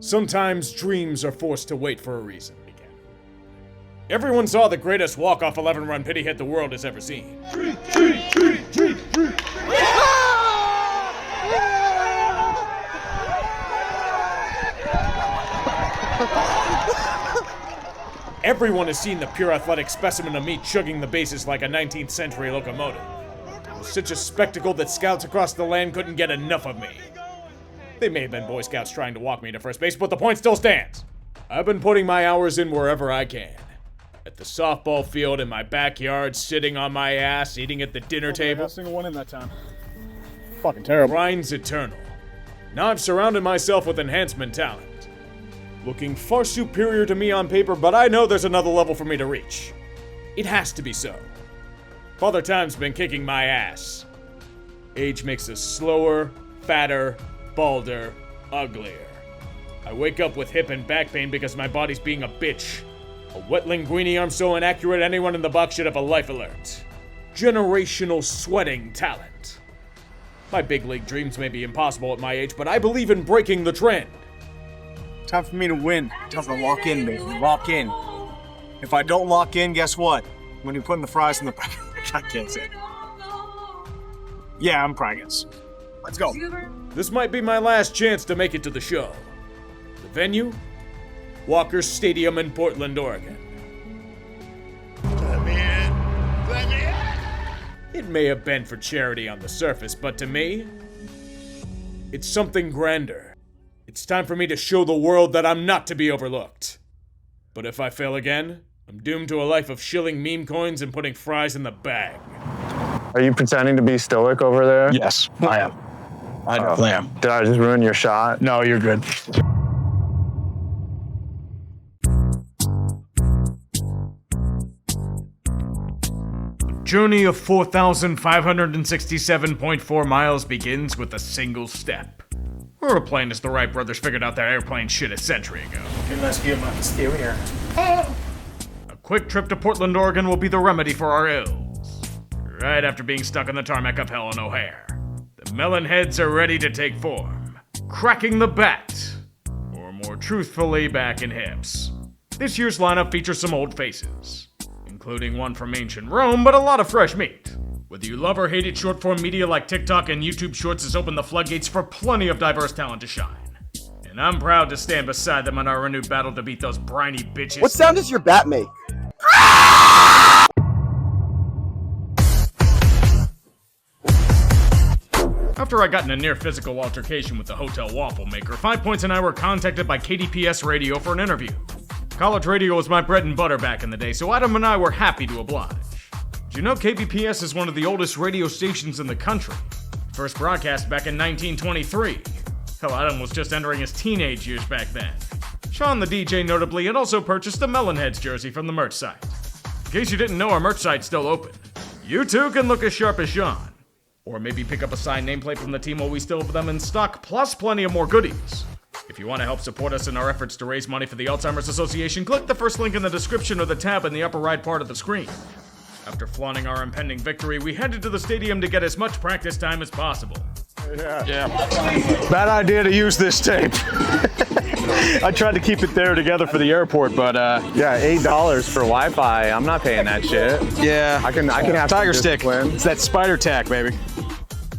Sometimes dreams are forced to wait for a reason. Everyone saw the greatest walk-off 11-run pity hit the world has ever seen. Everyone has seen the pure athletic specimen of me chugging the bases like a 19th century locomotive. It was such a spectacle that scouts across the land couldn't get enough of me. They may have been Boy Scouts trying to walk me to first base, but the point still stands. I've been putting my hours in wherever I can. At the softball field, in my backyard, sitting on my ass, eating at the dinner table. Not a single one in that time. Fucking terrible. Grind's eternal. Now I've surrounded myself with enhancement talent. Looking far superior to me on paper, but I know there's another level for me to reach. It has to be so. Father Time's been kicking my ass. Age makes us slower, fatter, balder, uglier. I wake up with hip and back pain because my body's being a bitch. A wet linguini arm so inaccurate anyone in the box should have a life alert. Generational sweating talent. My big league dreams may be impossible at my age, but I believe in breaking the trend. Time for me to win. Time to lock in, baby. Lock in. If I don't lock in, guess what? When you're putting the fries in the... I can't say it. Yeah, I'm Pragas. Let's go. This might be my last chance to make it to the show. The venue? Walker Stadium in Portland, Oregon. Let me in. Let me in. It may have been for charity on the surface, but to me, it's something grander. It's time for me to show the world that I'm not to be overlooked. But if I fail again, I'm doomed to a life of shilling meme coins and putting fries in the bag. Are you pretending to be stoic over there? Yes, I am. I definitely am. Did I just ruin your shot? No, you're good. Journey of 4,567.4 miles begins with a single step. Airplane is the Wright brothers figured out that airplane shit a century ago. Okay, let's get my hysteria. A quick trip to Portland, Oregon will be the remedy for our ills. Right after being stuck on the tarmac of hell in O'Hare, the melon heads are ready to take form. Cracking the bat. Or more truthfully, back in hips. This year's lineup features some old faces, including one from ancient Rome, but a lot of fresh meat. Whether you love or hate it, short-form media like TikTok and YouTube Shorts has opened the floodgates for plenty of diverse talent to shine. And I'm proud to stand beside them in our renewed battle to beat those briny bitches. What sound does your bat make? After I got in a near-physical altercation with the hotel waffle maker, 5 Points and I were contacted by KDPS Radio for an interview. College radio was my bread and butter back in the day, so Adam and I were happy to oblige. Did you know KBPS is one of the oldest radio stations in the country? First broadcast back in 1923. Hell, Adam was just entering his teenage years back then. Sean the DJ notably had also purchased a Melonheads jersey from the merch site. In case you didn't know, our merch site's still open. You too can look as sharp as Sean. Or maybe pick up a signed nameplate from the team while we still have them in stock, plus plenty of more goodies. If you want to help support us in our efforts to raise money for the Alzheimer's Association, click the first link in the description or the tab in the upper right part of the screen. After flaunting our impending victory, we headed to the stadium to get as much practice time as possible. Yeah. Bad idea to use this tape. I tried to keep it there together for the airport, but Yeah, $8 for Wi-Fi. I'm not paying that shit. yeah. I can have Tiger some stick. discipline. It's that spider tack, baby.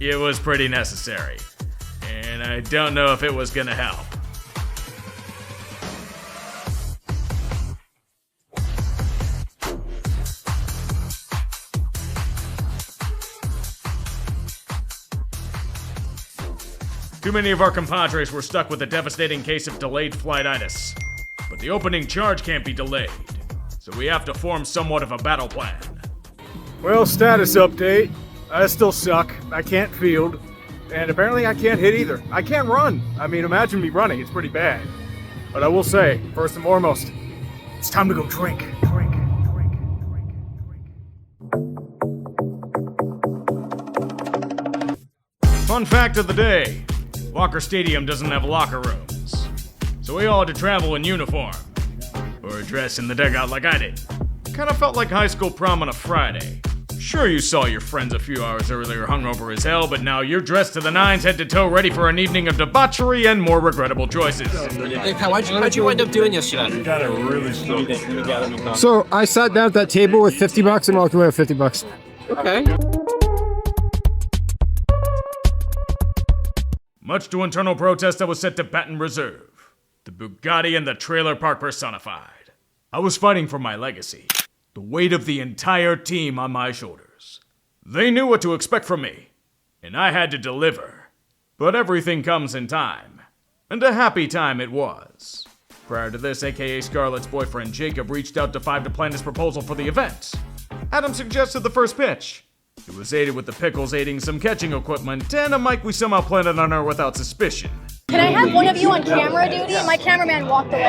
It was pretty necessary, and I don't know if it was gonna help. Too many of our compadres were stuck with a devastating case of delayed flightitis. But the opening charge can't be delayed, so we have to form somewhat of a battle plan. Well, status update. I still suck. I can't field. And apparently I can't hit either. I can't run. I mean, imagine me running. It's pretty bad. But I will say, first and foremost, it's time to go drink. Fun fact of the day. Walker Stadium doesn't have locker rooms, so we all had to travel in uniform, or dress in the dugout like I did. Kinda felt like high school prom on a Friday. Sure, you saw your friends a few hours earlier hungover as hell, but now you're dressed to the nines, head to toe, ready for an evening of debauchery and more regrettable choices. Hey, how'd you end up doing yesterday? You got it really slow. So I sat down at that table with $50 and walked away with $50. Okay. Much to internal protest, I was set to Baton Reserve. The Bugatti and the trailer park personified. I was fighting for my legacy. The weight of the entire team on my shoulders. They knew what to expect from me, and I had to deliver. But everything comes in time, and a happy time it was. Prior to this, AkaScarlet's boyfriend Jacob reached out to Five to plan his proposal for the event. Adam suggested the first pitch. It was aided with the pickles aiding some catching equipment and a mic we somehow planted on her without suspicion. Can I have one of you on camera duty? My cameraman walked away.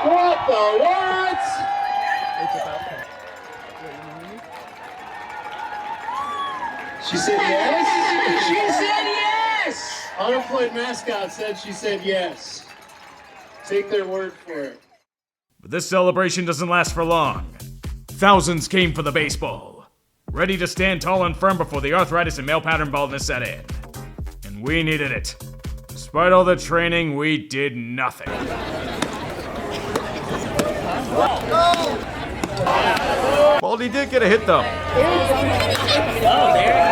What the what? She said yes? She said yes! Unemployed mascot said she said yes. Take their word for it. But this celebration doesn't last for long. Thousands came for the baseball, ready to stand tall and firm before the arthritis and male pattern baldness set in. And we needed it. Despite all the training, we did nothing. Baldy did get a hit though. Oh, there you go.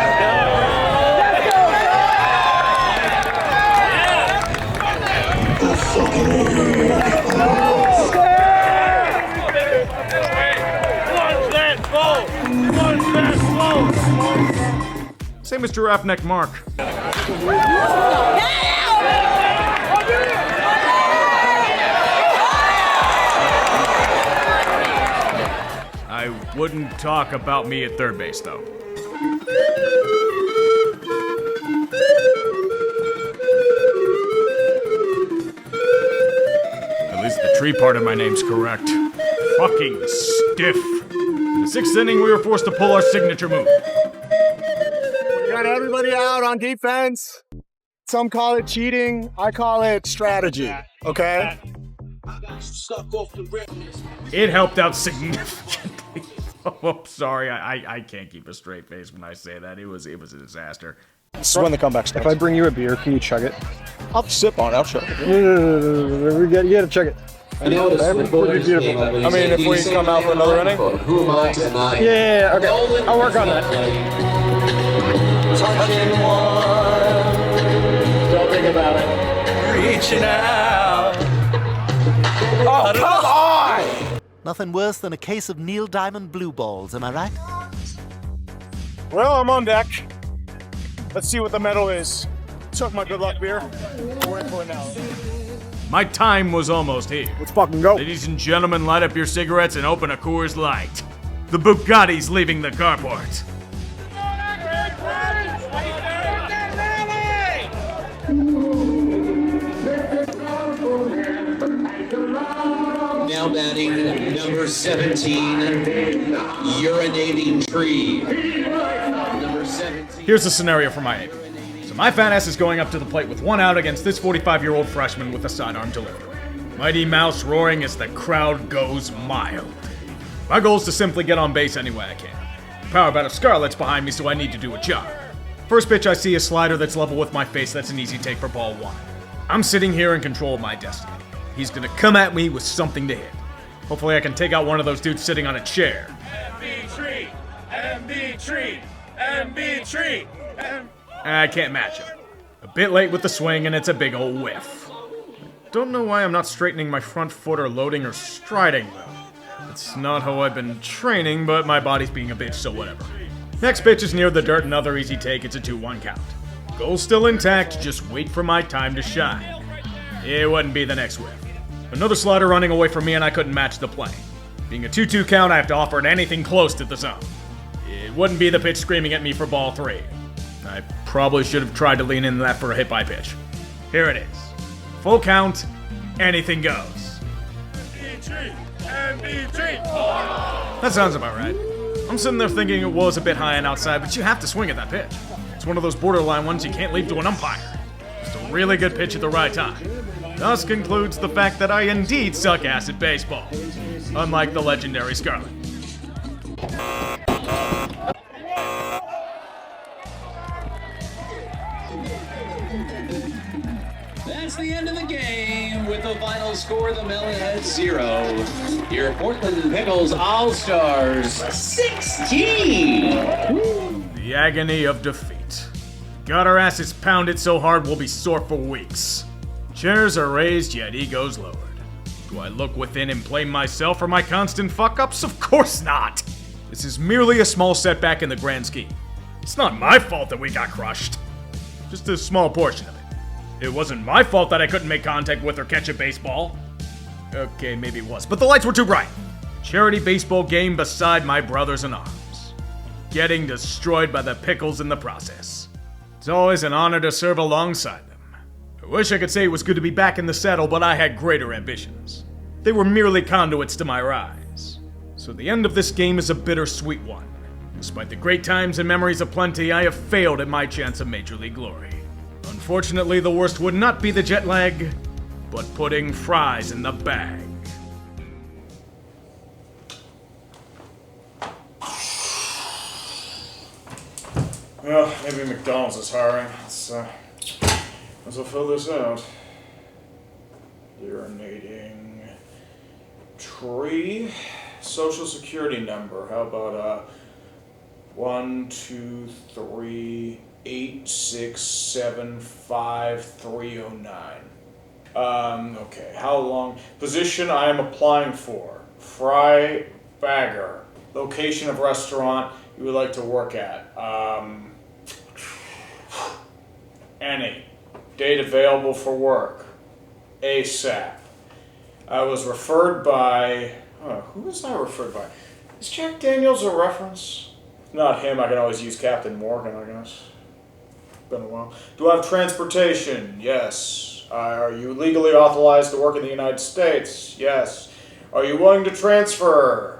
Same as GiraffeNeckMarc. I wouldn't talk about me at third base, though. At least the tree part of my name's correct. Fucking stiff. In the sixth inning, we were forced to pull our signature move. We got everybody out on defense. Some call it cheating. I call it strategy. Okay? It helped out significantly. Oh, sorry, I can't keep a straight face when I say that. It was a disaster. This is when the comeback starts. If I bring you a beer, can you chug it? I'll sip on it. I'll chug it. No. You gotta chug it. I noticed the boys came up and I mean, if we come out for another inning? Who am I tonight? Yeah, okay. I'll work on that. Touching one. Don't think about it. Reaching out. Oh, come on! Nothing worse than a case of Neil Diamond blue balls, am I right? Well, I'm on deck. Let's see what the medal is. Took my good luck beer. We're in for it now. My time was almost here. Let's fucking go. Ladies and gentlemen, light up your cigarettes and open a Coors Light. The Bugatti's leaving the carport. Now batting number 17, UrinatingTree. Number 17. Here's the scenario for my aim. So my fat ass is going up to the plate with one out against this 45-year-old freshman with a sidearm delivery. Mighty Mouse roaring as the crowd goes mild. My goal is to simply get on base any way I can. The power bat of Scarlet's behind me, so I need to do a job. First pitch I see a slider that's level with my face. That's an easy take for ball one. I'm sitting here in control of my destiny. He's gonna come at me with something to hit. Hopefully I can take out one of those dudes sitting on a chair. MB Tree. I can't match him. A bit late with the swing, and it's a big ol' whiff. Don't know why I'm not straightening my front foot or loading or striding, though. It's not how I've been training, but my body's being a bitch, so whatever. Next pitch is near the dirt, another easy take, it's a 2-1 count. Goal's still intact, just wait for my time to shine. It wouldn't be the next whiff. Another slider running away from me, and I couldn't match the play. Being a 2-2 count, I have to offer it anything close to the zone. It wouldn't be the pitch screaming at me for ball 3. I probably should have tried to lean into that for a hit by pitch. Here it is. Full count, anything goes. That sounds about right. I'm sitting there thinking it was a bit high and outside, but you have to swing at that pitch. It's one of those borderline ones you can't leave to an umpire. Just a really good pitch at the right time. Thus concludes the fact that I indeed suck ass at baseball. Unlike the legendary Scarlet. That's the end of the game with the final score, the Melonheads 0. Your Portland Pickles All-Stars 16. The agony of defeat. Got our asses pounded so hard we'll be sore for weeks. Chairs are raised, yet egos lowered. Do I look within and blame myself for my constant fuck-ups? Of course not! This is merely a small setback in the grand scheme. It's not my fault that we got crushed. Just a small portion of it. It wasn't my fault that I couldn't make contact with or catch a baseball. Okay, maybe it was, but the lights were too bright. Charity baseball game beside my brothers in arms. Getting destroyed by the pickles in the process. It's always an honor to serve alongside them. I wish I could say it was good to be back in the saddle, but I had greater ambitions. They were merely conduits to my rise. So the end of this game is a bittersweet one. Despite the great times and memories aplenty, I have failed at my chance of Major League glory. Unfortunately, the worst would not be the jet lag, but putting fries in the bag. Well, maybe McDonald's is hiring. Let's fill this out. UrinatingTree. Social security number. How about 1238675 okay, how long? Position I am applying for. Fry bagger. Location of restaurant you would like to work at. Any. Date available for work. ASAP. I was referred by... who was I referred by? Is Jack Daniels a reference? If not him, I can always use Captain Morgan, I guess. Been a while. Do I have transportation? Yes. Are you legally authorized to work in the United States? Yes. Are you willing to transfer?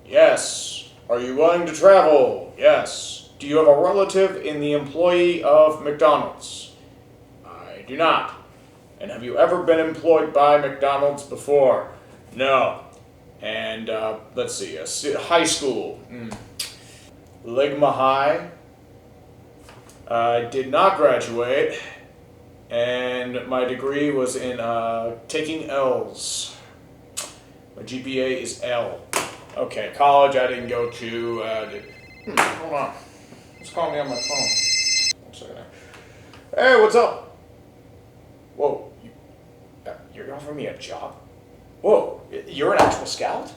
Yes. Are you willing to travel? Yes. Do you have a relative in the employee of McDonald's? I do not. And have you ever been employed by McDonald's before? No. And, let's see, high school. Ligma High. I did not graduate. And my degree was in, taking L's. My GPA is L. Okay, college I didn't go to, hold on. Just call me on my phone. 1 second. Hey, what's up? Whoa, you're offering me a job? Whoa, you're an actual scout?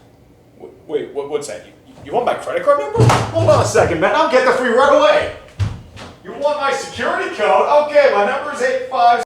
Wait, what's that? You want my credit card number? Hold on a second, man. I'll get the free right away. You want my security code? Okay, my number is 85.